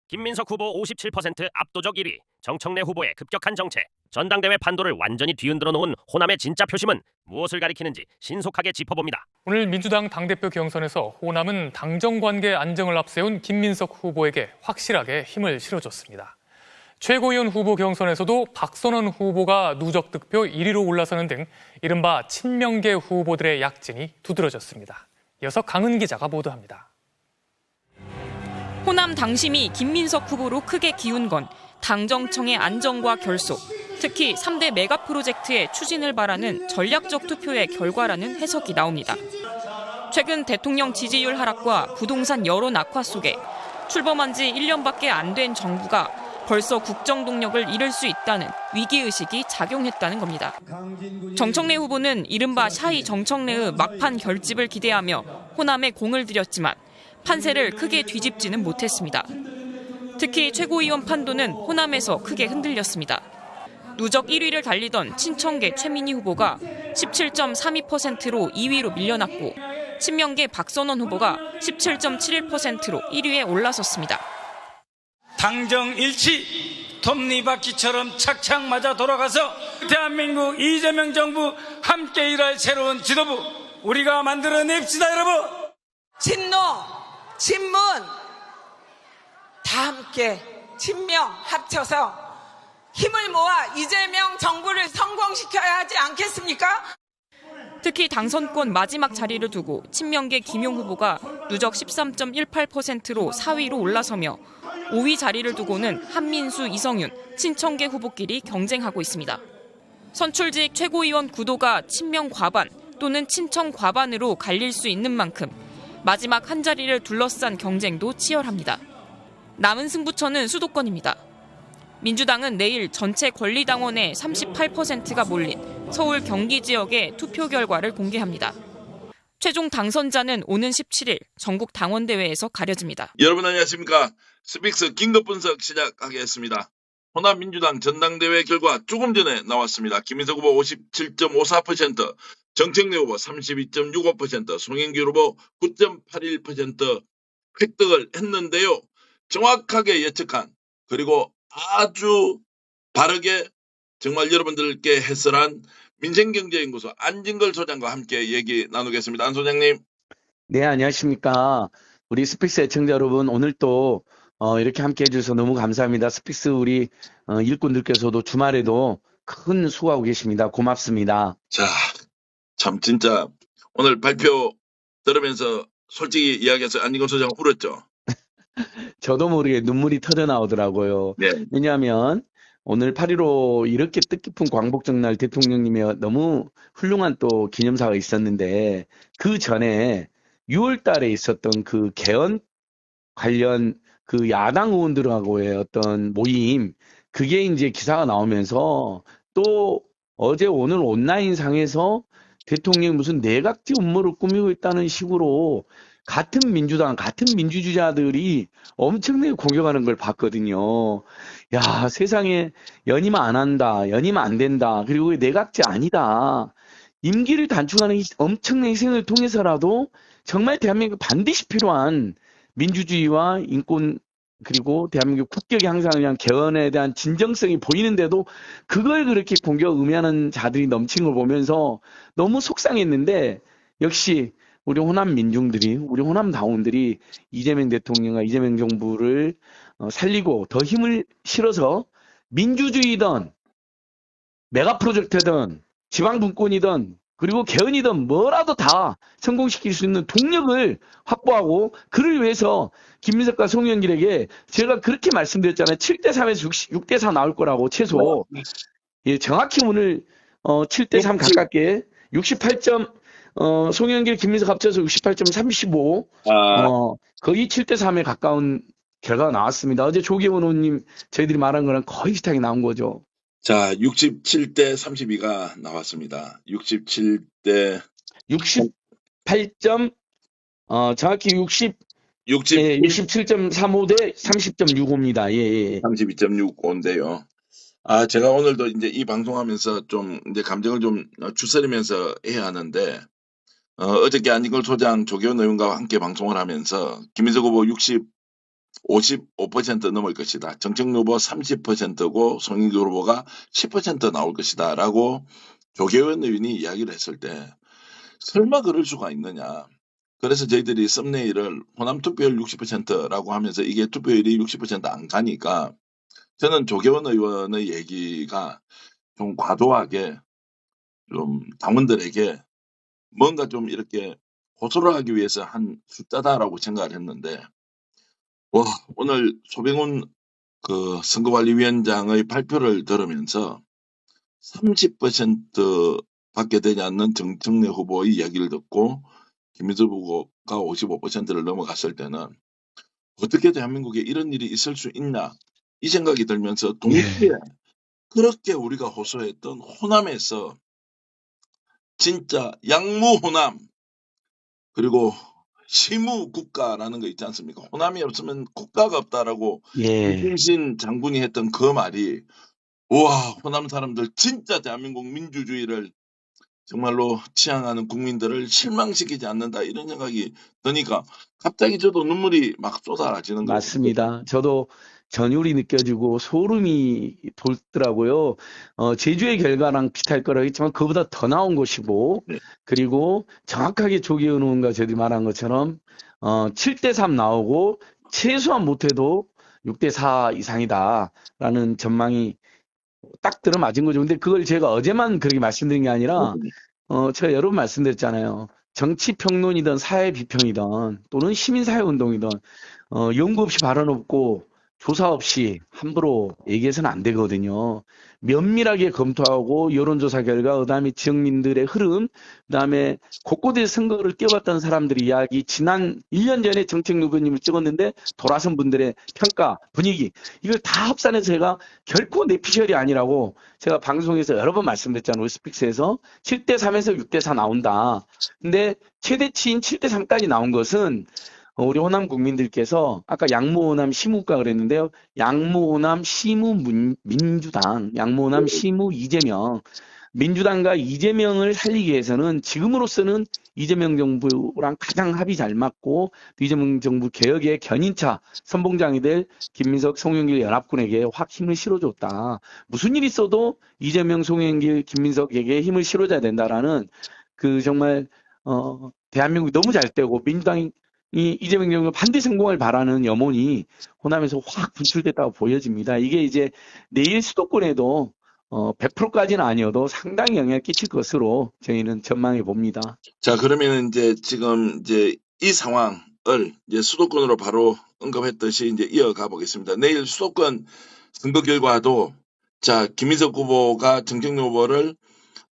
김민석 후보 57% 압도적 1위, 정청래 후보의 급격한 정체, 전당대회 판도를 완전히 뒤흔들어 놓은 호남의 진짜 표심은 무엇을 가리키는지 신속하게 짚어봅니다. 오늘 민주당 당대표 경선에서 호남은 당정관계 안정을 앞세운 김민석 후보에게 확실하게 힘을 실어줬습니다. 최고위원 후보 경선에서도 박선원 후보가 누적 득표 1위로 올라서는 등 이른바 친명계 후보들의 약진이 두드러졌습니다. 이어서 강은 기자가 보도합니다. 호남 당심이 김민석 후보로 크게 기운 건 당정청의 안정과 결속, 특히 3대 메가 프로젝트의 추진을 바라는 전략적 투표의 결과라는 해석이 나옵니다. 최근 대통령 지지율 하락과 부동산 여론 악화 속에 출범한 지 1년밖에 안 된 정부가 벌써 국정 동력을 잃을 수 있다는 위기의식이 작용했다는 겁니다. 정청래 후보는 이른바 샤이 정청래의 막판 결집을 기대하며 호남에 공을 들였지만 판세를 크게 뒤집지는 못했습니다. 특히 최고위원 판도는 호남에서 크게 흔들렸습니다. 누적 1위를 달리던 친청계 최민희 후보가 17.32%로 2위로 밀려났고 친명계 박선원 후보가 17.71%로 1위에 올라섰습니다. 당정 일치, 톱니바퀴처럼 착착 맞아 돌아가서 대한민국 이재명 정부 함께 일할 새로운 지도부 우리가 만들어냅시다 여러분. 친노, 친문 다 함께 친명 합쳐서 힘을 모아 이재명 정부를 성공시켜야 하지 않겠습니까? 특히 당선권 마지막 자리를 두고 친명계 김용 후보가 누적 13.18%로 4위로 올라서며 5위 자리를 두고는 한민수, 이성윤, 친청계 후보끼리 경쟁하고 있습니다. 선출직 최고위원 구도가 친명 과반 또는 친청 과반으로 갈릴 수 있는 만큼 마지막 한 자리를 둘러싼 경쟁도 치열합니다. 남은 승부처는 수도권입니다. 민주당은 내일 전체 권리당원의 38%가 몰린 서울 경기 지역의 투표 결과를 공개합니다. 최종 당선자는 오는 17일 전국 당원대회에서 가려집니다. 여러분 안녕하십니까. 스픽스 긴급 분석 시작하겠습니다. 호남 민주당 전당대회 결과 조금 전에 나왔습니다. 김민석 후보 57.54%, 정청래 후보 32.65%, 송영길 후보 9.81% 획득을 했는데요. 정확하게 예측한 그리고 아주 바르게 정말 여러분들께 해설한 민생경제연구소 안진걸 소장과 함께 얘기 나누겠습니다. 안 소장님. 네, 안녕하십니까. 우리 스픽스 애청자 여러분, 오늘 또 이렇게 함께 해주셔서 너무 감사합니다. 스픽스 우리 일꾼들께서도 주말에도 큰 수고하고 계십니다. 고맙습니다. 자, 참 진짜 오늘 발표 들으면서 솔직히 이야기해서 안진걸 소장 울었죠. 저도 모르게 눈물이 터져 나오더라고요. 네. 왜냐하면 오늘 8.15 이렇게 뜻깊은 광복절 대통령님의 너무 훌륭한 또 기념사가 있었는데 그 전에 6월 달에 있었던 그 개헌 관련 그 야당 의원들하고의 어떤 모임, 그게 이제 기사가 나오면서 또 어제 오늘 온라인상에서 대통령이 무슨 내각제 음모를 꾸미고 있다는 식으로 같은 민주당, 같은 민주주의자들이 엄청나게 공격하는 걸 봤거든요. 야, 세상에 연임 안 한다, 연임 안 된다, 그리고 내각제 아니다. 임기를 단축하는 엄청난 희생을 통해서라도 정말 대한민국 반드시 필요한 민주주의와 인권 그리고 대한민국 국격의 향상을 위한 개헌에 대한 진정성이 보이는데도 그걸 그렇게 공격 의미하는 자들이 넘친 걸 보면서 너무 속상했는데 역시 우리 호남 민중들이, 우리 호남 당원들이 이재명 대통령과 이재명 정부를 살리고 더 힘을 실어서 민주주의든 메가 프로젝트든 지방분권이든 그리고 개헌이든 뭐라도 다 성공시킬 수 있는 동력을 확보하고 그를 위해서 김민석과 송영길에게 제가 그렇게 말씀드렸잖아요. 7대3에서 6대4 나올 거라고 최소. 예, 정확히 오늘 7대3 가깝게 68점 송영길, 김민석 합쳐서 68.35 거의 7대3에 가까운 결과가 나왔습니다. 어제 조기원 의원님 저희들이 말한 거랑 거의 비슷하게 나온 거죠. 자, 67대 32가 나왔습니다. 67대 68점 정확히 67.35 대 30.65입니다. 예. 32.65인데요. 아, 제가 오늘도 이제 이 방송하면서 좀 이제 감정을 좀 추스리면서 해야 하는데 어저께 안진걸 소장, 조기원 의원과 함께 방송을 하면서 김민석 후보 55% 넘을 것이다. 정청래 후보 30%고 송영길 후보가 10% 나올 것이다. 라고 조계원 의원이 이야기를 했을 때 설마 그럴 수가 있느냐. 그래서 저희들이 썸네일을 호남 투표율 60%라고 하면서 이게 투표율이 60%안 가니까 저는 조계원 의원의 얘기가 좀 과도하게 좀 당원들에게 뭔가 좀 이렇게 호소를 하기 위해서 한 숫자다라고 생각을 했는데, 와, 오늘 소병훈 그 선거관리위원장의 발표를 들으면서 30% 밖에 되지 않는 정청래 후보의 이야기를 듣고 김민석 후보가 55%를 넘어갔을 때는 어떻게 대한민국에 이런 일이 있을 수 있나 이 생각이 들면서 동시에 예. 그렇게 우리가 호소했던 호남에서 진짜 양무 호남 그리고 시무 국가라는 거 있지 않습니까? 호남이 없으면 국가가 없다라고 예. 이순신 장군이 했던 그 말이 우와 호남 사람들 진짜 대한민국 민주주의를 정말로 지향하는 국민들을 실망시키지 않는다 이런 생각이 드니까 갑자기 저도 눈물이 막 쏟아지는 거예요. 맞습니다. 저도 전율이 느껴지고 소름이 돋더라고요. 제주의 결과랑 비슷할 거라고 했지만 그보다 더 나온 것이고, 네. 그리고 정확하게 조기현 의원과 저들이 말한 것처럼 7대3 나오고 최소한 못해도 6대4 이상이다라는 전망이 딱 들어맞은 거죠. 근데 그걸 제가 어제만 그렇게 말씀드린 게 아니라 제가 여러 번 말씀드렸잖아요. 정치 평론이든 사회 비평이든 또는 시민사회 운동이든 연구 없이 발언 없고 조사 없이 함부로 얘기해서는 안 되거든요. 면밀하게 검토하고 여론조사 결과, 그다음에 지역민들의 흐름, 그다음에 곳곳에 선거를 뛰어봤던 사람들의 이야기, 지난 1년 전에 정책위 후보님을 찍었는데 돌아선 분들의 평가, 분위기, 이걸 다 합산해서 제가 결코 내피셜이 아니라고 제가 방송에서 여러 번 말씀드렸잖아요. 스픽스에서 7대3에서 6대4 나온다. 근데 최대치인 7대3까지 나온 것은 우리 호남 국민들께서 아까 양무호남 시무가 그랬는데요. 양무호남 시무 민주당, 양무호남 시무 이재명. 민주당과 이재명을 살리기 위해서는 지금으로서는 이재명 정부랑 가장 합이 잘 맞고 이재명 정부 개혁의 견인차 선봉장이 될 김민석, 송영길 연합군에게 확 힘을 실어줬다. 무슨 일이 있어도 이재명, 송영길, 김민석에게 힘을 실어줘야 된다라는 그 정말 대한민국이 너무 잘 되고 민주당이 이재명 정부 반드시 성공을 바라는 염원이 호남에서 확 분출됐다고 보여집니다. 이게 이제 내일 수도권에도 100%까지는 아니어도 상당히 영향을 끼칠 것으로 저희는 전망해 봅니다. 자, 그러면 이제 지금 이제 이 상황을 이제 수도권으로 바로 언급했듯이 이제 이어가 보겠습니다. 내일 수도권 선거 결과도 자, 김민석 후보가 정청래 후보를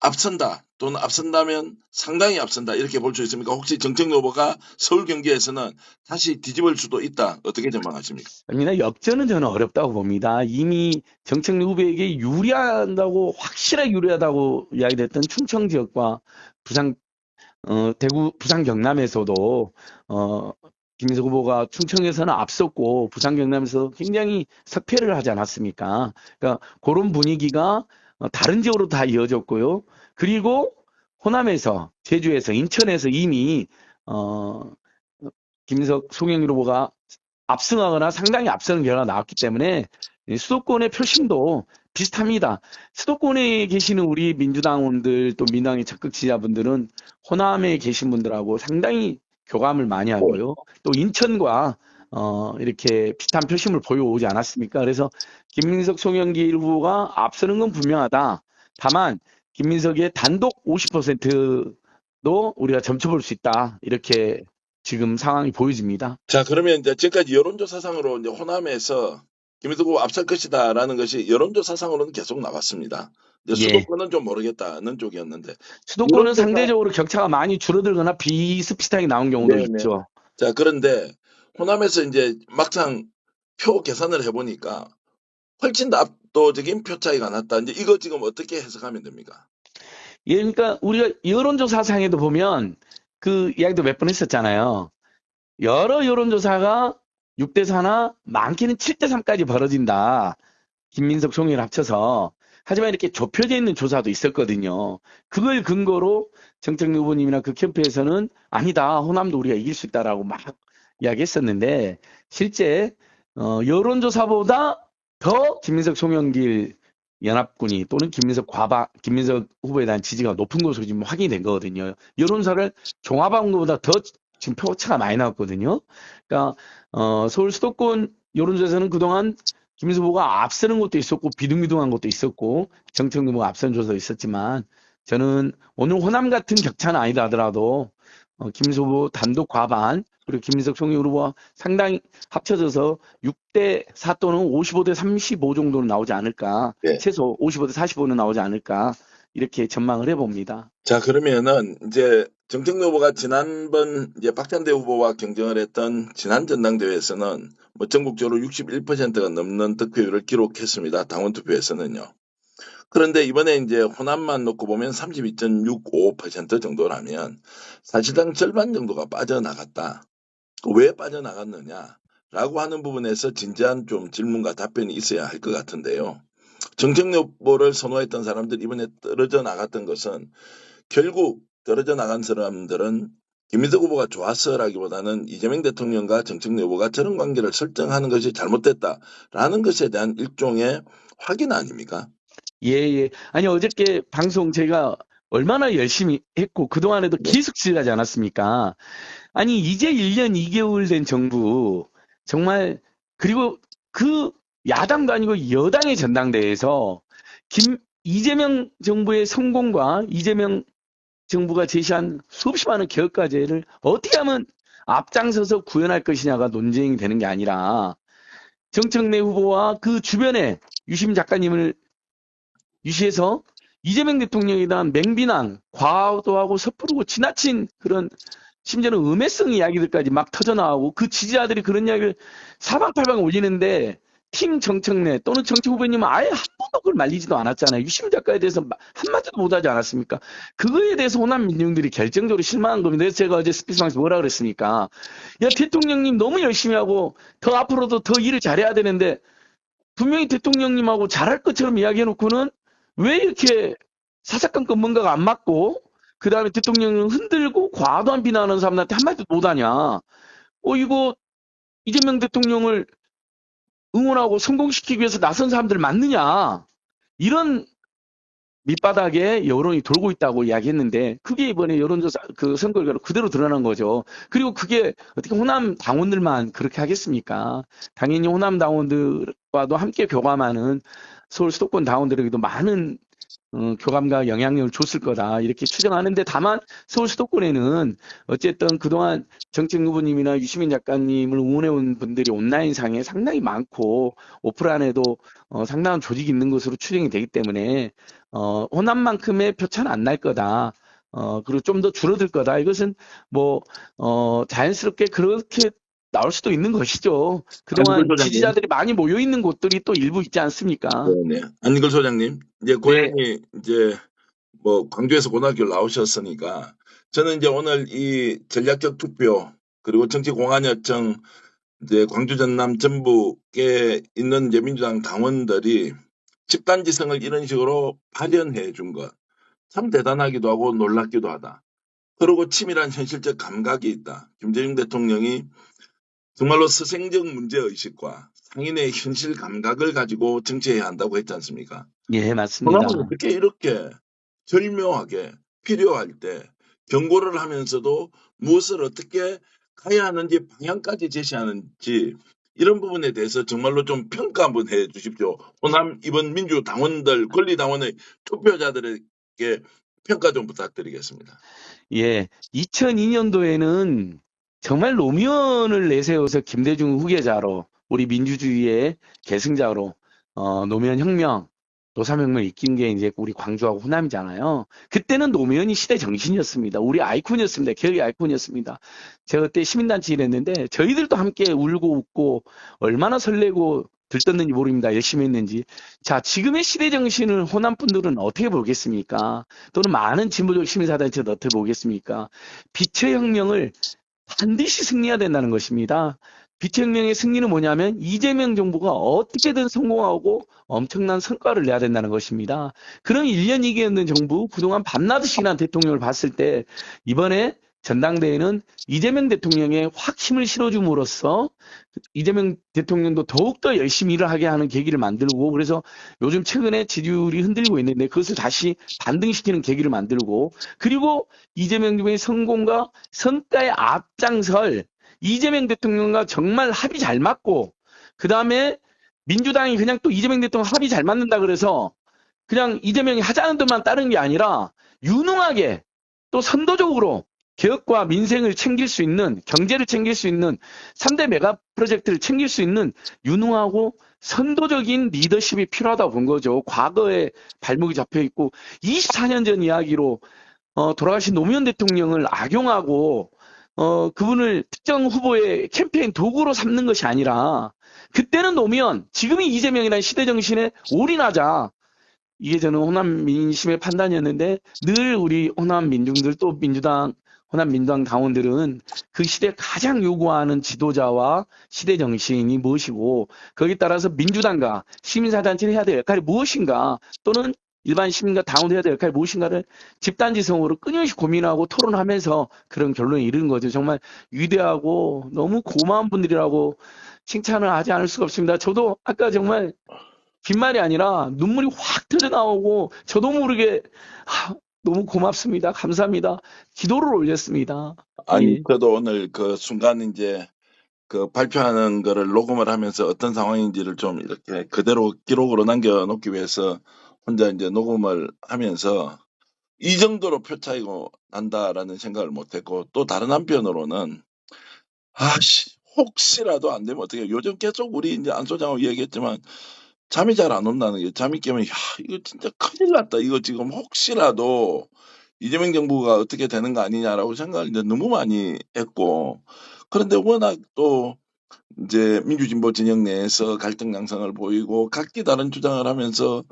앞선다 또는 앞선다면 상당히 앞선다 이렇게 볼 수 있습니까? 혹시 정청래 후보가 서울 경기에서는 다시 뒤집을 수도 있다. 어떻게 전망하십니까? 아닙니다. 역전은 저는 어렵다고 봅니다. 이미 정청래 후보에게 유리한다고 확실하게 유리하다고 이야기됐던 충청 지역과 부산 대구 부산 경남에서도 김민석 후보가 충청에서는 앞섰고 부산 경남에서 굉장히 석패를 하지 않았습니까? 그러니까 그런 분위기가 다른 지역으로 다 이어졌고요. 그리고 호남에서, 제주에서, 인천에서 이미 김민석, 송영길 후보가 압승하거나 상당히 앞서는 결과가 나왔기 때문에 수도권의 표심도 비슷합니다. 수도권에 계시는 우리 민주당원들 또 민주당의 적극 지지자분들은 호남에 계신 분들하고 상당히 교감을 많이 하고요. 또 인천과 이렇게 비슷한 표심을 보여오지 않았습니까? 그래서 김민석, 송영길 후보가 앞서는 건 분명하다. 다만 김민석의 단독 50%도 우리가 점쳐볼 수 있다. 이렇게 지금 상황이 보여집니다. 자, 그러면 이제 지금까지 여론조사상으로 이제 호남에서 김민석 후보 앞설 것이다라는 것이 여론조사상으로는 계속 나왔습니다. 이제 예. 수도권은 좀 모르겠다는 쪽이었는데 수도권은 여론조사- 상대적으로 격차가 많이 줄어들거나 비슷비슷하게 나온 경우도 네네. 있죠. 자, 그런데 호남에서 이제 막상 표 계산을 해보니까 훨씬 더 압도적인 표 차이가 났다. 이제 이거 지금 어떻게 해석하면 됩니까? 예, 그러니까 우리가 여론조사상에도 보면 그 이야기도 몇 번 했었잖아요. 여러 여론조사가 6대4나 많게는 7대3까지 벌어진다. 김민석, 송영길 합쳐서. 하지만 이렇게 좁혀져 있는 조사도 있었거든요. 그걸 근거로 정청래 후보님이나 그 캠프에서는 아니다. 호남도 우리가 이길 수 있다라고 막 이야기했었는데 실제 여론조사보다 더 김민석 송영길 연합군이 또는 김민석 후보에 대한 지지가 높은 것으로 지금 확인이 된 거거든요. 여론조사를 종합한 것보다 더 지금 표차가 많이 나왔거든요. 그러니까 서울 수도권 여론조사에서는 그동안 김민석 후보가 앞서는 것도 있었고 비등비등한 것도 있었고 정청래 후보가 앞서는 조사도 있었지만 저는 오늘 호남 같은 격차는 아니다 하더라도 김민석 후보 단독 과반 그리고 김민석 송영길 후보와 상당히 합쳐져서 6대4 또는 55대35 정도는 나오지 않을까. 네. 최소 55대45는 나오지 않을까. 이렇게 전망을 해봅니다. 자, 그러면은 이제 정청래 후보가 지난번 이제 박찬대 후보와 경쟁을 했던 지난 전당대회에서는 뭐 전국적으로 61%가 넘는 득표율을 기록했습니다. 당원 투표에서는요. 그런데 이번에 이제 호남만 놓고 보면 32.65% 정도라면 사실상 절반 정도가 빠져나갔다. 왜 빠져나갔느냐라고 하는 부분에서 진지한 좀 질문과 답변이 있어야 할 것 같은데요. 정청래 후보를 선호했던 사람들 이번에 떨어져 나갔던 것은 결국 떨어져 나간 사람들은 김민석 후보가 좋았어라기보다는 이재명 대통령과 정청래 후보가 저런 관계를 설정하는 것이 잘못됐다라는 것에 대한 일종의 확인 아닙니까? 예. 아니, 어저께 방송 제가 얼마나 열심히 했고, 그동안에도 계속 지적하지 않았습니까? 아니, 이제 1년 2개월 된 정부, 정말, 그리고 그 야당도 아니고 여당의 전당대회에서 이재명 정부의 성공과 이재명 정부가 제시한 수없이 많은 개혁 과제를 어떻게 하면 앞장서서 구현할 것이냐가 논쟁이 되는 게 아니라 정청래 후보와 그 주변에 유시민 작가님을 유시해서 이재명 대통령에 대한 맹비난, 과도하고 섣부르고 지나친 그런 심지어는 음해성 이야기들까지 막 터져나오고 그 지지자들이 그런 이야기를 사방팔방 올리는데 팀 정청래 또는 정청 후보님은 아예 한 번도 그걸 말리지도 않았잖아요. 유시민 작가에 대해서 한마디도 못하지 않았습니까? 그거에 대해서 호남 민중들이 결정적으로 실망한 겁니다. 그래서 제가 어제 스피치방에서 뭐라 그랬습니까? 야, 대통령님 너무 열심히 하고 더 앞으로도 더 일을 잘해야 되는데 분명히 대통령님하고 잘할 것처럼 이야기해놓고는 왜 이렇게 사사건건 뭔가가 안 맞고 그 다음에 대통령을 흔들고 과도한 비난하는 사람들한테 한마디도 못하냐. 이거 이재명 대통령을 응원하고 성공시키기 위해서 나선 사람들 맞느냐. 이런 밑바닥에 여론이 돌고 있다고 이야기했는데 그게 이번에 여론조사 그 선거 결과로 그대로 드러난 거죠. 그리고 그게 어떻게 호남 당원들만 그렇게 하겠습니까? 당연히 호남 당원들과도 함께 교감하는 서울 수도권 당원들에게도 많은 교감과 영향력을 줬을 거다 이렇게 추정하는데 다만 서울 수도권에는 어쨌든 그동안 정청 후보님이나 유시민 작가님을 응원해온 분들이 온라인상에 상당히 많고 오프라인에도 상당한 조직이 있는 것으로 추정이 되기 때문에 호남만큼의 표차는 안 날 거다. 그리고 좀 더 줄어들 거다. 이것은 자연스럽게 그렇게 나올 수도 있는 것이죠. 그동안 지지자들이 많이 모여 있는 곳들이 또 일부 있지 않습니까? 네. 안니걸 소장님, 이제 고향이 이제 광주에서 고등학교를 나오셨으니까 저는 이제 오늘 이 전략적 투표 그리고 정치공안요청 이제 광주 전남 전북에 있는 이제 민주당 당원들이 집단지성을 이런 식으로 발현해 준 것 참 대단하기도 하고 놀랍기도 하다. 그리고 치밀한 현실적 감각이 있다. 김대중 대통령이 정말로 스생적 문제의식과 상인의 현실 감각을 가지고 정치해야 한다고 했지 않습니까? 예, 맞습니다. 그러면 어떻게 이렇게 절묘하게 필요할 때 경고를 하면서도 무엇을 어떻게 가야 하는지 방향까지 제시하는지 이런 부분에 대해서 정말로 좀 평가 한번 해 주십시오. 호남 이번 민주당원들, 권리당원의 투표자들에게 평가 좀 부탁드리겠습니다. 예, 2002년도에는 정말 노무현을 내세워서 김대중 후계자로 우리 민주주의의 계승자로 노무현 혁명, 노사혁명을 이끈 게 이제 우리 광주하고 호남이잖아요. 그때는 노무현이 시대 정신이었습니다. 우리 아이콘이었습니다. 개혁의 아이콘이었습니다. 제가 그때 시민단체 일했는데 저희들도 함께 울고 웃고 얼마나 설레고 들떴는지 모릅니다. 열심히 했는지. 자, 지금의 시대 정신을 호남 분들은 어떻게 보겠습니까? 또는 많은 진보적 시민사단체도 어떻게 보겠습니까? 빛의 혁명을 반드시 승리해야 된다는 것입니다. 빛의 혁명의 승리는 뭐냐면 이재명 정부가 어떻게든 성공하고 엄청난 성과를 내야 된다는 것입니다. 그럼 1년 2개였는 정부, 그동안 밤낮없이 일한 대통령을 봤을 때 이번에 전당대회는 이재명 대통령에 확 힘을 실어줌으로써 이재명 대통령도 더욱더 열심히 일을 하게 하는 계기를 만들고, 그래서 요즘 최근에 지지율이 흔들리고 있는데 그것을 다시 반등시키는 계기를 만들고, 그리고 이재명 대통령의 성공과 성과에 앞장설 이재명 대통령과 정말 합이 잘 맞고, 그 다음에 민주당이 그냥 또 이재명 대통령 합이 잘 맞는다 그래서 그냥 이재명이 하자는 대로만 따른 게 아니라 유능하게 또 선도적으로 개혁과 민생을 챙길 수 있는, 경제를 챙길 수 있는 3대 메가 프로젝트를 챙길 수 있는 유능하고 선도적인 리더십이 필요하다고 본 거죠. 과거에 발목이 잡혀 있고 24년 전 이야기로 돌아가신 노무현 대통령을 악용하고 그분을 특정 후보의 캠페인 도구로 삼는 것이 아니라, 그때는 노무현, 지금이 이재명이라는 시대 정신에 올인하자. 이게 저는 호남 민심의 판단이었는데, 늘 우리 호남 민중들 또 호남 민주당 당원들은 그 시대에 가장 요구하는 지도자와 시대 정신이 무엇이고, 거기에 따라서 민주당과 시민사단체를 해야 될 역할이 무엇인가, 또는 일반 시민과 당원이 해야 될 역할이 무엇인가를 집단지성으로 끊임없이 고민하고 토론하면서 그런 결론에 이르는 거죠. 정말 위대하고 너무 고마운 분들이라고 칭찬을 하지 않을 수가 없습니다. 저도 아까 정말 빈말이 아니라 눈물이 확 터져나오고, 저도 모르게 너무 고맙습니다. 감사합니다. 기도를 올렸습니다. 아니, 예. 저도 오늘 그 순간 이제 그 발표하는 거를 녹음을 하면서 어떤 상황인지를 좀 이렇게 그대로 기록으로 남겨놓기 위해서 혼자 이제 녹음을 하면서 이 정도로 표 차이가 난다라는 생각을 못했고, 또 다른 한편으로는 혹시라도 안 되면 어떻게, 요즘 계속 우리 이제 안 소장하고 얘기했지만 잠이 잘 안 온다는 게, 잠이 깨면 이거 진짜 큰일 났다, 이거 지금 혹시라도 이재명 정부가 어떻게 되는 거 아니냐라고 생각을 이제 너무 많이 했고, 그런데 워낙 또 이제 민주진보 진영 내에서 갈등 양상을 보이고 각기 다른 주장을 하면서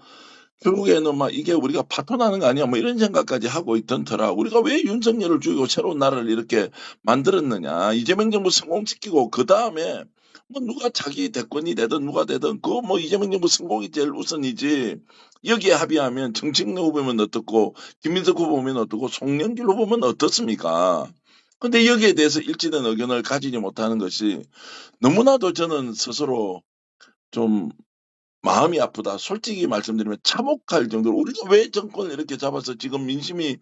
결국에는 막 이게 우리가 파토나는 거 아니야 뭐 이런 생각까지 하고 있던 터라, 우리가 왜 윤석열을 죽이고 새로운 나라를 이렇게 만들었느냐, 이재명 정부 성공시키고 그 다음에 뭐 누가 자기 대권이 되든 누가 되든 그거 뭐 이재명 정부 성공이 제일 우선이지, 여기에 합의하면 정책래 후보면 어떻고 김민석 후보면 어떻고 송영길 후보면 어떻습니까? 근데 여기에 대해서 일치된 의견을 가지지 못하는 것이 너무나도 저는 스스로 좀 마음이 아프다. 솔직히 말씀드리면 참혹할 정도로, 우리가 왜 정권을 이렇게 잡아서 지금 민심이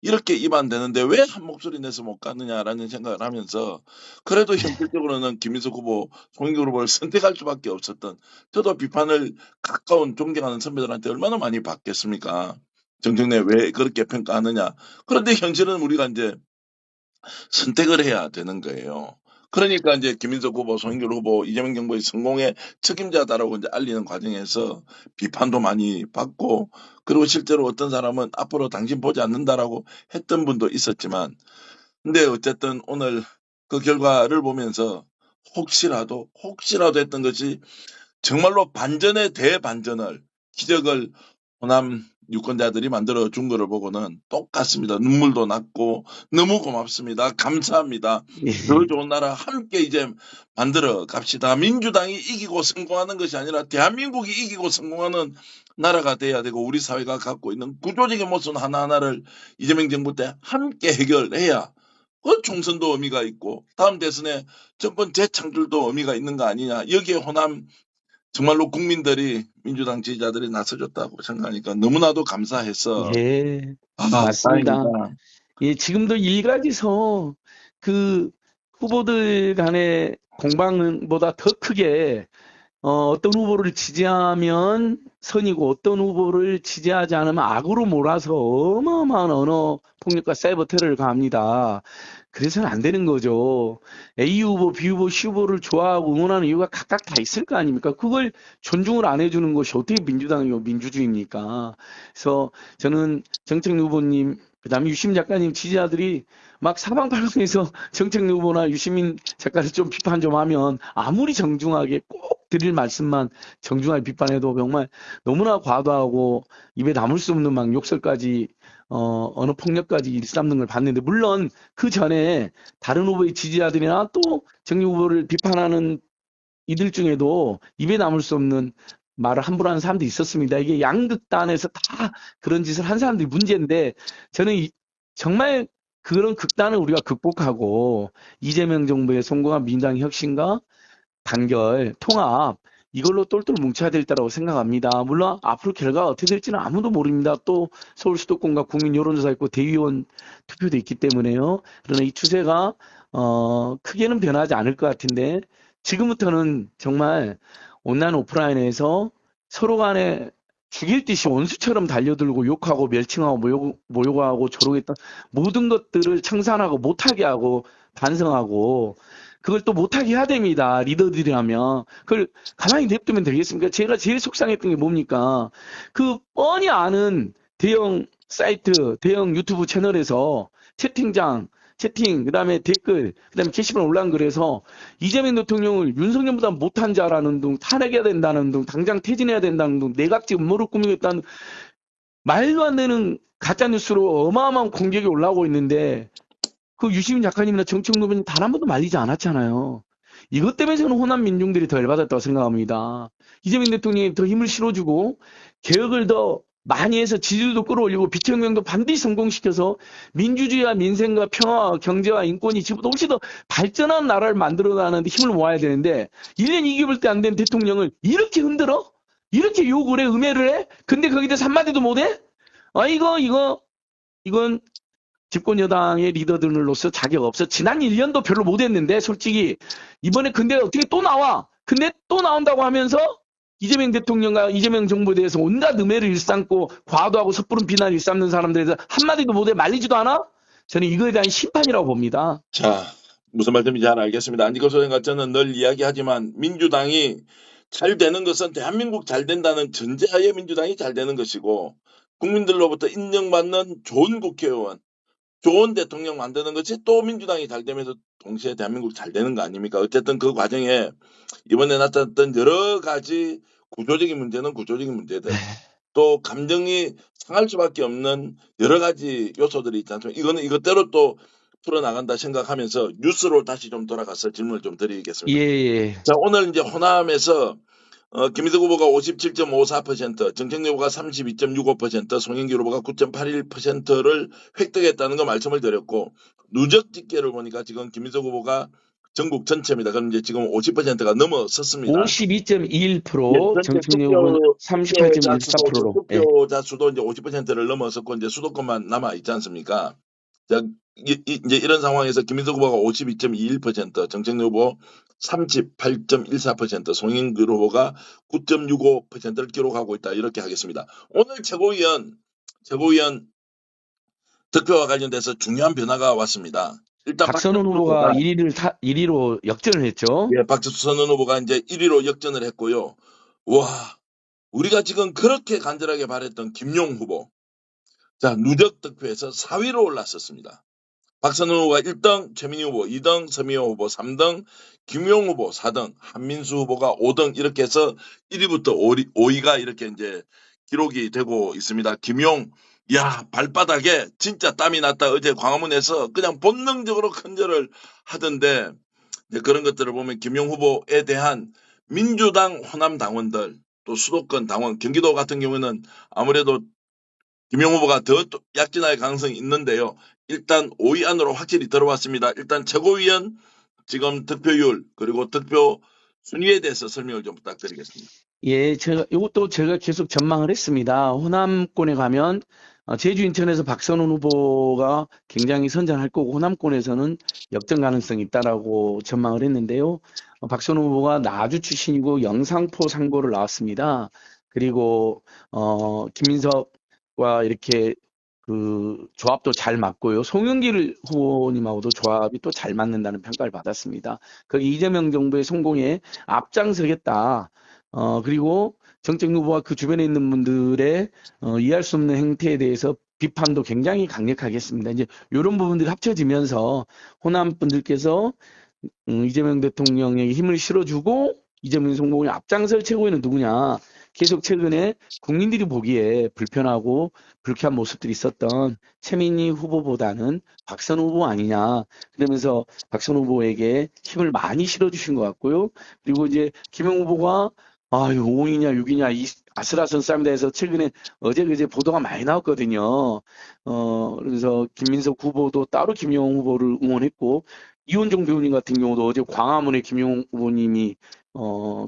이렇게 이반되는데 왜 한 목소리 내서 못 가느냐라는 생각을 하면서, 그래도 현실적으로는 김민석 후보, 송영길 후보를 선택할 수밖에 없었던, 저도 비판을 가까운 존경하는 선배들한테 얼마나 많이 받겠습니까? 정청래 왜 그렇게 평가하느냐. 그런데 현실은 우리가 이제 선택을 해야 되는 거예요. 그러니까 이제 김민석 후보, 송영길 후보, 이재명 정부의 성공의 책임자다라고 이제 알리는 과정에서 비판도 많이 받고, 그리고 실제로 어떤 사람은 앞으로 당신 보지 않는다라고 했던 분도 있었지만, 근데 어쨌든 오늘 그 결과를 보면서 혹시라도 했던 것이 정말로 반전의 대반전을, 기적을 호남 유권자들이 만들어 준 거를 보고는 똑같습니다. 눈물도 났고 너무 고맙습니다. 감사합니다. 더 좋은 나라 함께 이제 만들어 갑시다. 민주당이 이기고 성공하는 것이 아니라 대한민국이 이기고 성공하는 나라가 돼야 되고, 우리 사회가 갖고 있는 구조적인 모순 하나하나를 이재명 정부 때 함께 해결해야 그 총선도 의미가 있고 다음 대선에 정권 재창출도 의미가 있는 거 아니냐. 여기에 호남 정말로 국민들이, 민주당 지지자들이 나서줬다고 생각하니까 너무나도 감사해서. 예, 맞습니다. 다행이다. 예, 지금도 일각에서 그 후보들 간의 공방보다 더 크게 어떤 후보를 지지하면 선이고 어떤 후보를 지지하지 않으면 악으로 몰아서 어마어마한 언어 폭력과 사이버 테러를 가합니다. 그래서는 안 되는 거죠. A 후보, B 후보, C 후보를 좋아하고 응원하는 이유가 각각 다 있을 거 아닙니까? 그걸 존중을 안 해주는 것이 어떻게 민주당이고 민주주의입니까? 그래서 저는 정청래 후보님, 그다음에 유시민 작가님 지지자들이 막 사방팔방에서 정청래 후보나 유시민 작가를 좀 비판 좀 하면 아무리 정중하게 꼭 드릴 말씀만 정중하게 비판해도 정말 너무나 과도하고 입에 담을 수 없는 막 욕설까지 언어 폭력까지 일삼는 걸 봤는데, 물론 그 전에 다른 후보의 지지자들이나 또 정리 후보를 비판하는 이들 중에도 입에 담을 수 없는 말을 함부로 하는 사람도 있었습니다. 이게 양극단에서 다 그런 짓을 한 사람들이 문제인데, 저는 정말 그런 극단을 우리가 극복하고 이재명 정부의 성공한 민주당 혁신과 단결, 통합 이걸로 똘똘 뭉쳐야 될 때라고 생각합니다. 물론 앞으로 결과가 어떻게 될지는 아무도 모릅니다. 또 서울 수도권과 국민 여론조사 있고 대의원 투표도 있기 때문에요. 그러나 이 추세가 크게는 변하지 않을 것 같은데 지금부터는 정말 온라인 오프라인에서 서로 간에 죽일 듯이 원수처럼 달려들고 욕하고 멸칭하고 모욕하고 조롱했던 모든 것들을 청산하고 못하게 하고 반성하고 그걸 또 못하게 해야 됩니다. 리더들이라면. 그걸 가만히 냅두면 되겠습니까? 제가 제일 속상했던 게 뭡니까? 그 뻔히 아는 대형 사이트, 대형 유튜브 채널에서 채팅, 그다음에 댓글, 그다음에 게시판 올라온 글에서 이재명 대통령을 윤석열보다 못한 자라는 둥, 탄핵해야 된다는 둥, 당장 퇴진해야 된다는 둥, 내각제 음모를 꾸미겠다는 말도 안 되는 가짜뉴스로 어마어마한 공격이 올라오고 있는데 그 유시민 작가님이나 정청래 후보님 단 한 번도 말리지 않았잖아요. 이것 때문에 저는 호남 민중들이 더 열받았다고 생각합니다. 이재명 대통령이 더 힘을 실어주고 개혁을 더 많이 해서 지지율도 끌어올리고 비혁명도 반드시 성공시켜서 민주주의와 민생과 평화와 경제와 인권이 지금보다 훨씬 더 발전한 나라를 만들어가는데 힘을 모아야 되는데 1년 2개월 때 안 된 대통령을 이렇게 흔들어? 이렇게 욕을 해? 음해를 해? 근데 거기에 대해서 한마디도 못해? 이건 집권 여당의 리더들로서 자격 없어. 지난 1년도 별로 못했는데 솔직히 이번에 근데 어떻게 또 나와? 근데 또 나온다고 하면서 이재명 대통령과 이재명 정부에 대해서 온갖 음해를 일삼고 과도하고 섣부른 비난을 일삼는 사람들에 대해서 한마디도 못해 말리지도 않아? 저는 이거에 대한 심판이라고 봅니다. 자, 무슨 말씀인지 잘 알겠습니다. 안지걸 소장과 저는 늘 이야기하지만 민주당이 잘 되는 것은 대한민국 잘 된다는 전제하에 민주당이 잘 되는 것이고 국민들로부터 인정받는 좋은 국회의원, 좋은 대통령 만드는 것이 또 민주당이 잘 되면서 동시에 대한민국이 잘 되는 거 아닙니까? 어쨌든 그 과정에 이번에 나타났던 여러 가지 구조적인 문제는 구조적인 문제들, 또 감정이 상할 수밖에 없는 여러 가지 요소들이 있지 않습니까? 이거는 이것대로 또 풀어나간다 생각하면서 뉴스로 다시 좀 돌아가서 질문을 좀 드리겠습니다. 예. 자, 오늘 이제 호남에서 김희석 후보가 57.54%, 정청래 후보가 32.65%, 송영길 후보가 9.81%를 획득했다는 거 말씀을 드렸고 누적 집계를 보니까 지금 김희석 후보가 전국 전체입니다. 그럼 이제 지금 50%가 넘어섰습니다. 52.21%, 정청래 후보는 38.14%로. 투표자 수도 이제 50%를 넘어섰고 이제 수도권만 남아 있지 않습니까? 자, 이제 이런 상황에서 김민석 후보가 52.21%, 정청래 후보 38.14%, 송영길 후보가 9.65%를 기록하고 있다. 이렇게 하겠습니다. 오늘 최고위원 득표와 관련돼서 중요한 변화가 왔습니다. 일단 박선원 후보가 1위로 역전을 했죠. 예, 박선원 후보가 이제 1위로 역전을 했고요. 와, 우리가 지금 그렇게 간절하게 바랬던 김용 후보. 자, 누적 득표에서 4위로 올랐었습니다. 박선원 후보가 1등, 최민희 후보 2등, 서미호 후보 3등, 김용 후보 4등, 한민수 후보가 5등 이렇게 해서 1위부터 5위가 이렇게 이제 기록이 되고 있습니다. 김용, 야, 발바닥에 진짜 땀이 났다. 어제 광화문에서 그냥 본능적으로 큰절을 하던데 그런 것들을 보면 김용 후보에 대한 민주당 호남 당원들 또 수도권 당원, 경기도 같은 경우는 아무래도 김용 후보가 더 약진할 가능성이 있는데요. 일단 5위 안으로 확실히 들어왔습니다. 일단 최고위원 지금 득표율 그리고 득표 순위에 대해서 설명을 좀 부탁드리겠습니다. 예, 이것도 제가 계속 전망을 했습니다. 호남권에 가면 제주 인천에서 박선원 후보가 굉장히 선전할 거고 호남권에서는 역전 가능성이 있다라고 전망을 했는데요. 박선원 후보가 나주 출신이고 영상포 상고를 나왔습니다. 그리고 김민석과 이렇게 그 조합도 잘 맞고요. 송영길 후보님하고도 조합이 또 잘 맞는다는 평가를 받았습니다. 거기 이재명 정부의 성공에 앞장서겠다. 그리고 정청래 후보와 그 주변에 있는 분들의 이해할 수 없는 행태에 대해서 비판도 굉장히 강력하게 했습니다. 이제 이런 부분들이 합쳐지면서 호남 분들께서 이재명 대통령에게 힘을 실어주고 이재명 성공에 앞장설 최고위는 누구냐. 계속 최근에 국민들이 보기에 불편하고 불쾌한 모습들이 있었던 최민희 후보보다는 박선원 후보 아니냐. 그러면서 박선원 후보에게 힘을 많이 실어주신 것 같고요. 그리고 이제 김용 후보가 아유, 5이냐 6이냐 이 아슬아슬 싸움에 대해서 최근에 어제 그제 보도가 많이 나왔거든요. 그래서 김민석 후보도 따로 김용호 후보를 응원했고 이원종 배우님 같은 경우도 어제 광화문에 김용호 후보님이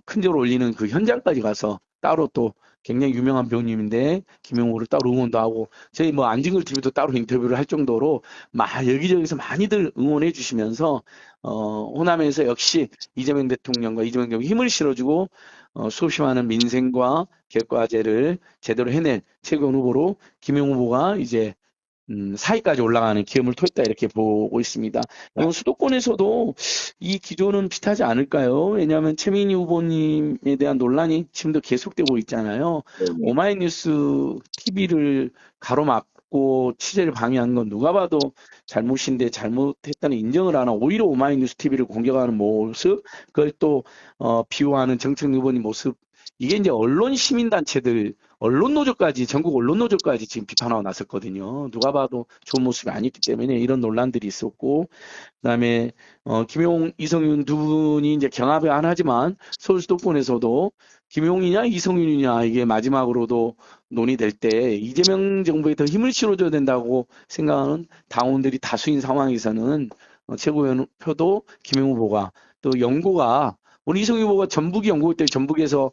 큰절 올리는 그 현장까지 가서 따로 또 굉장히 유명한 배우님인데 김용호를 따로 응원도 하고 저희 뭐 안진걸 TV도 따로 인터뷰를 할 정도로 여기저기서 많이들 응원해 주시면서 호남에서 역시 이재명 대통령과 이재명 정부 힘을 실어주고 수없이 많은 민생과 계획과제를 제대로 해낸 최고위원 후보로 김용호 후보가 이제 4위까지 올라가는 기염을 토했다 이렇게 보고 있습니다. 이번 수도권에서도 이 기조는 비슷하지 않을까요? 왜냐하면 최민희 후보님에 대한 논란이 지금도 계속되고 있잖아요. 오마이뉴스 TV를 가로막고 취재를 방해한 건 누가 봐도 잘못인데 잘못했다는 인정을 안 하고 오히려 오마이뉴스 TV를 공격하는 모습, 그걸 또 비호하는 정청래 후보님 모습, 이게 이제 언론 시민단체들 언론노조까지 전국 언론노조까지 지금 비판하고 나섰거든요. 누가 봐도 좋은 모습이 아니기 때문에 이런 논란들이 있었고, 그다음에 김용, 이성윤 두 분이 이제 경합을 안 하지만 서울 수도권에서도 김용이냐 이성윤이냐 이게 마지막으로도 논의될 때 이재명 정부에 더 힘을 실어줘야 된다고 생각하는 당원들이 다수인 상황에서는 최고위원 표도 김용 후보가 또 연고가 오늘 이성윤 후보가 전북이 연고일 때 전북에서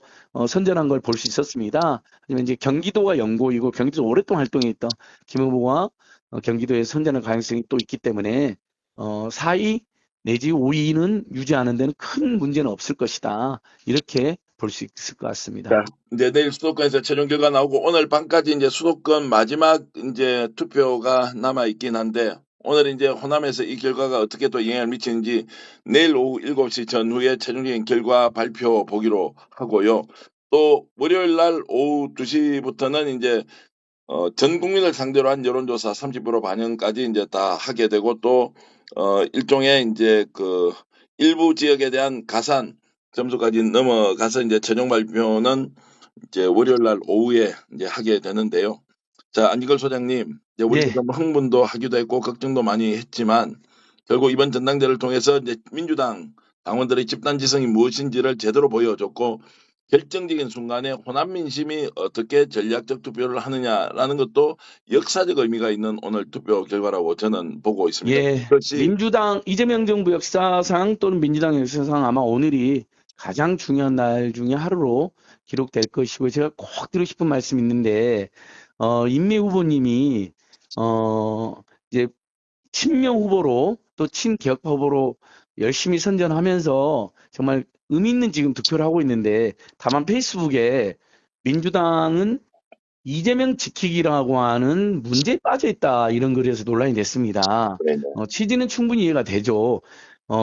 선전한 걸 볼 수 있었습니다. 하지만 이제 경기도가 연고이고 경기도 오랫동안 활동했던 김 후보가 경기도에 선전할 가능성이 또 있기 때문에 4위 내지 5위는 유지하는 데는 큰 문제는 없을 것이다. 이렇게 볼 수 있을 것 같습니다. 자, 이제 내일 수도권에서 최종 결과 나오고 오늘 밤까지 이제 수도권 마지막 이제 투표가 남아 있긴 한데 오늘 이제 호남에서 이 결과가 어떻게 또 영향을 미치는지 내일 오후 7시 전후에 최종적인 결과 발표 보기로 하고요. 또 월요일 날 오후 2시부터는 이제 전 국민을 상대로 한 여론조사 30% 반영까지 이제 다 하게 되고 또 일종의 이제 그 일부 지역에 대한 가산 점수까지 넘어가서 이제 최종 발표는 이제 월요일 날 오후에 이제 하게 되는데요. 자, 안진걸 소장님, 이제 우리가 네. 좀 흥분도 하기도 했고 걱정도 많이 했지만 결국 이번 전당대회를 통해서 이제 민주당 당원들의 집단지성이 무엇인지를 제대로 보여줬고 결정적인 순간에 호남 민심이 어떻게 전략적 투표를 하느냐라는 것도 역사적 의미가 있는 오늘 투표 결과라고 저는 보고 있습니다. 예, 그것이 민주당 이재명 정부 역사상 또는 민주당 역사상 아마 오늘이 가장 중요한 날 중에 하루로 기록될 것이고 제가 꼭 드리고 싶은 말씀이 있는데 임미 후보님이 이제 친명 후보로 또 친개혁파 후보로 열심히 선전하면서 정말 의미 있는 지금 득표를 하고 있는데 다만 페이스북에 민주당은 이재명 지키기라고 하는 문제에 빠져 있다 이런 글에서 논란이 됐습니다. 취지는 충분히 이해가 되죠.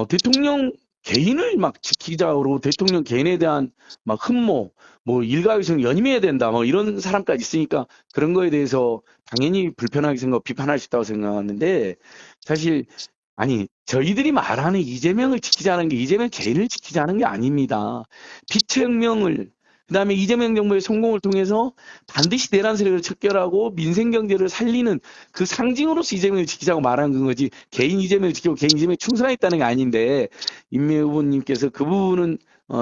대통령 개인을 막 지키자고 그러고 대통령 개인에 대한 막 흠모, 뭐 일가의성 연임해야 된다, 뭐 이런 사람까지 있으니까 그런 거에 대해서 당연히 불편하게 생각하고 비판할 수 있다고 생각하는데 사실 아니 저희들이 말하는 이재명을 지키자는 게 이재명 개인을 지키자는 게 아닙니다. 비칙명을 그다음에 이재명 정부의 성공을 통해서 반드시 내란 세력을 척결하고 민생 경제를 살리는 그 상징으로서 이재명을 지키자고 말하는 거지 개인 이재명을 지키고 개인 이재명에 충성했다는 게 아닌데 임미 후보님께서 그 부분은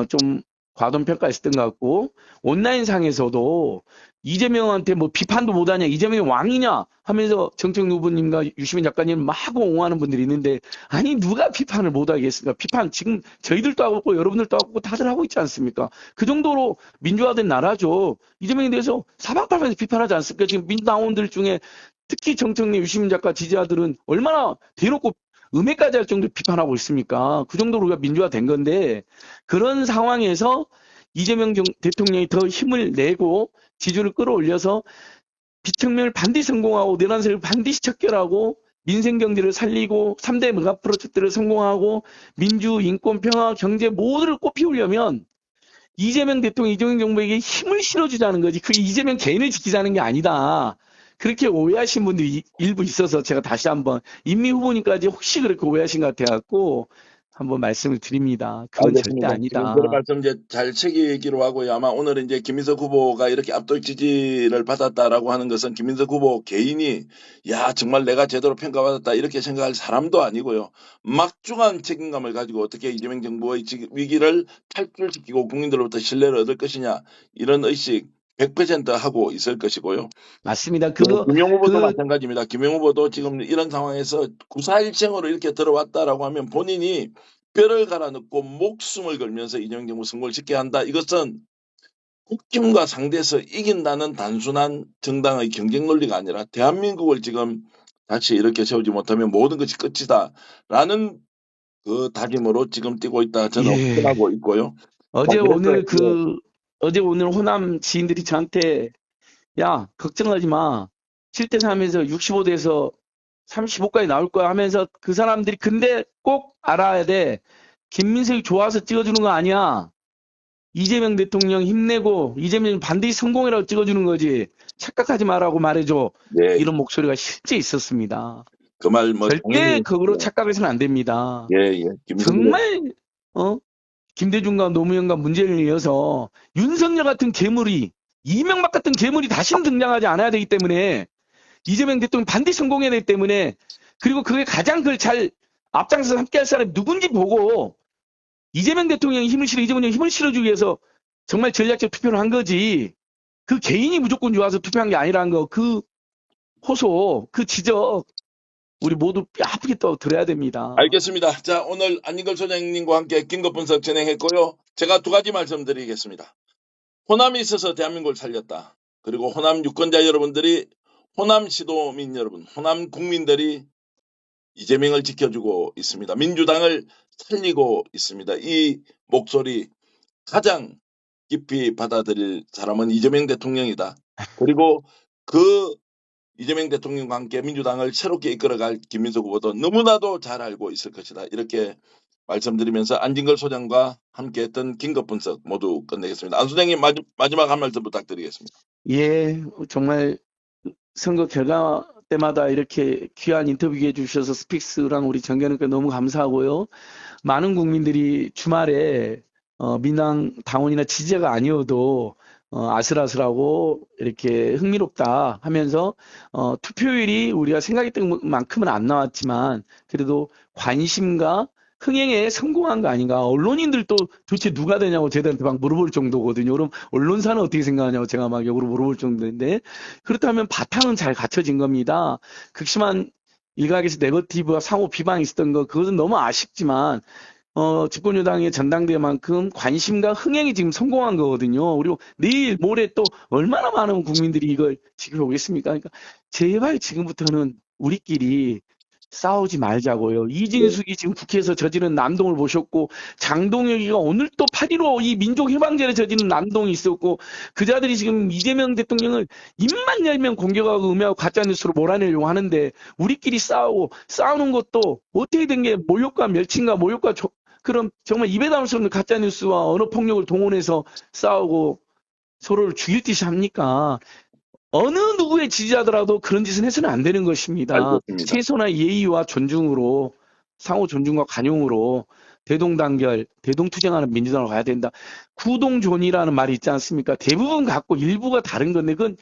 좀 과도평가했던 것 같고 온라인상에서도 이재명한테 뭐 비판도 못하냐 이재명이 왕이냐 하면서 정청래 후보님과 유시민 작가님 막 옹호하는 분들이 있는데 아니 누가 비판을 못하겠습니까? 비판 지금 저희들도 하고 여러분들도 하고 다들 하고 있지 않습니까? 그 정도로 민주화된 나라죠. 이재명에 대해서 사방팔방에서 비판하지 않습니까? 지금 민주당원들 중에 특히 정청래 유시민 작가 지지자들은 얼마나 대놓고 음해까지 할 정도로 비판하고 있습니까? 그 정도로 우리가 민주화된 건데 그런 상황에서 이재명 대통령이 더 힘을 내고 지지를 끌어올려서 비청명을 반드시 성공하고 내란 세력을 반드시 척결하고 민생 경제를 살리고 3대 메가 프로젝트를 성공하고 민주, 인권, 평화, 경제 모두를 꽃피우려면 이재명 대통령, 이재명 정부에게 힘을 실어주자는 거지 그 이재명 개인을 지키자는 게 아니다. 그렇게 오해하신 분들이 일부 있어서 제가 다시 한번 임미 후보님까지 혹시 그렇게 오해하신 것 같아갖고 한번 말씀을 드립니다. 그건 절대 알겠습니다. 아니다. 지금 여러 말씀 이제 잘 챙기기로 하고요. 아마 오늘 이제 김민석 후보가 이렇게 압도적 지지를 받았다라고 하는 것은 김민석 후보 개인이 야 정말 내가 제대로 평가받았다 이렇게 생각할 사람도 아니고요. 막중한 책임감을 가지고 어떻게 이재명 정부의 위기를 탈출시키고 국민들로부터 신뢰를 얻을 것이냐 이런 의식 100% 하고 있을 것이고요. 맞습니다. 김용 후보도 마찬가지입니다. 김용 후보도 지금 이런 상황에서 구사일생으로 이렇게 들어왔다라고 하면 본인이 뼈를 갈아넣고 목숨을 걸면서 이재명 정부 승부를 지켜야 한다. 이것은 국힘과 상대해서 이긴다는 단순한 정당의 경쟁 논리가 아니라 대한민국을 지금 다시 이렇게 세우지 못하면 모든 것이 끝이다라는 그 다짐으로 지금 뛰고 있다. 저는 예. 확신하고 있고요. 어제 그래서 오늘 호남 지인들이 저한테 야 걱정하지 마. 7대3에서 65대에서 35까지 나올 거야 하면서 그 사람들이 근데 꼭 알아야 돼. 김민석이 좋아서 찍어주는 거 아니야. 이재명 대통령 힘내고 이재명 반드시 성공이라고 찍어주는 거지. 착각하지 마라고 말해줘. 네, 이런 목소리가 실제 있었습니다. 그 말 뭐 절대 그거로 예, 착각해서는 안 됩니다. 예. 정말 김대중과 노무현과 문재인을 이어서 윤석열 같은 괴물이 이명박 같은 괴물이 다시는 등장하지 않아야 되기 때문에 이재명 대통령 반드시 성공해야 되기 때문에 그리고 그게 가장 그걸 잘 앞장서서 함께할 사람이 누군지 보고 이재명 대통령이 힘을 실어 이재명 힘을 실어주기 위해서 정말 전략적 투표를 한 거지 그 개인이 무조건 좋아서 투표한 게 아니라는 거 그 호소 그 지적 우리 모두 뼈 아프게 또 들어야 됩니다. 알겠습니다. 자, 오늘 안진걸 소장님과 함께 긴급 분석 진행했고요. 제가 두 가지 말씀드리겠습니다. 호남이 있어서 대한민국을 살렸다. 그리고 호남 유권자 여러분들이 호남 시도민 여러분, 호남 국민들이 이재명을 지켜주고 있습니다. 민주당을 살리고 있습니다. 이 목소리 가장 깊이 받아들일 사람은 이재명 대통령이다. 그리고 그 이재명 대통령과 함께 민주당을 새롭게 이끌어갈 김민석 후보도 너무나도 잘 알고 있을 것이다. 이렇게 말씀드리면서 안진걸 소장과 함께했던 긴급 분석 모두 끝내겠습니다. 안 소장님 마지막 한 말씀 부탁드리겠습니다. 예, 정말 선거 결과 때마다 이렇게 귀한 인터뷰 해주셔서 스픽스랑 우리 정견님께 너무 감사하고요. 많은 국민들이 주말에 민당 당원이나 지지자가 아니어도 아슬아슬하고 이렇게 흥미롭다 하면서 투표율이 우리가 생각했던 만큼은 안 나왔지만 그래도 관심과 흥행에 성공한 거 아닌가. 언론인들도 도대체 누가 되냐고 저희한테 막 물어볼 정도거든요. 그럼 언론사는 어떻게 생각하냐고 제가 막 역으로 물어볼 정도인데 그렇다면 바탕은 잘 갖춰진 겁니다. 극심한 일각에서 네거티브와 상호 비방이 있었던 거 그것은 너무 아쉽지만 집권여당의 전당대회만큼 관심과 흥행이 지금 성공한 거거든요. 그리고 내일 모레 또 얼마나 많은 국민들이 이걸 지켜보겠습니까? 그러니까 제발 지금부터는 우리끼리 싸우지 말자고요. 이진숙이 지금 국회에서 저지른 남동을 보셨고 장동혁이가 오늘 또 8.15 이 민족해방제를 저지른 남동이 있었고 그자들이 지금 이재명 대통령을 입만 열면 공격하고 음해하고 가짜뉴스로 몰아내려고 하는데 우리끼리 싸우는 것도 어떻게 된 게 모욕과 멸칭과 모욕과 그럼 정말 입에 담을 수 없는 가짜뉴스와 언어폭력을 동원해서 싸우고 서로를 죽일 듯이 합니까? 어느 누구의 지지자더라도 그런 짓은 해서는 안 되는 것입니다. 알겠습니다. 최소한의 예의와 존중으로 상호 존중과 관용으로 대동단결, 대동투쟁하는 민주당으로 가야 된다. 구동존이라는 말이 있지 않습니까? 대부분 갖고 일부가 다른 건데 그건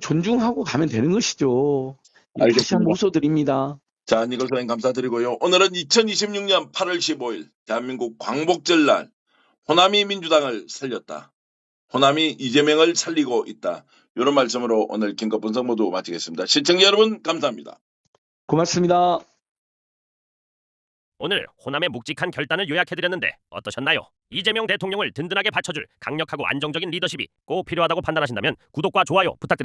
존중하고 가면 되는 것이죠. 다시 알겠습니다. 한번 호소드립니다. 자, 안진걸 소장님 감사드리고요. 오늘은 2026년 8월 15일 대한민국 광복절날 호남이 민주당을 살렸다. 호남이 이재명을 살리고 있다. 이런 말씀으로 오늘 긴급 분석 모두 마치겠습니다. 시청자 여러분 감사합니다. 고맙습니다. 오늘 호남의 묵직한 결단을 요약해드렸는데 어떠셨나요? 이재명 대통령을 든든하게 받쳐줄 강력하고 안정적인 리더십이 꼭 필요하다고 판단하신다면 구독과 좋아요 부탁드립니다.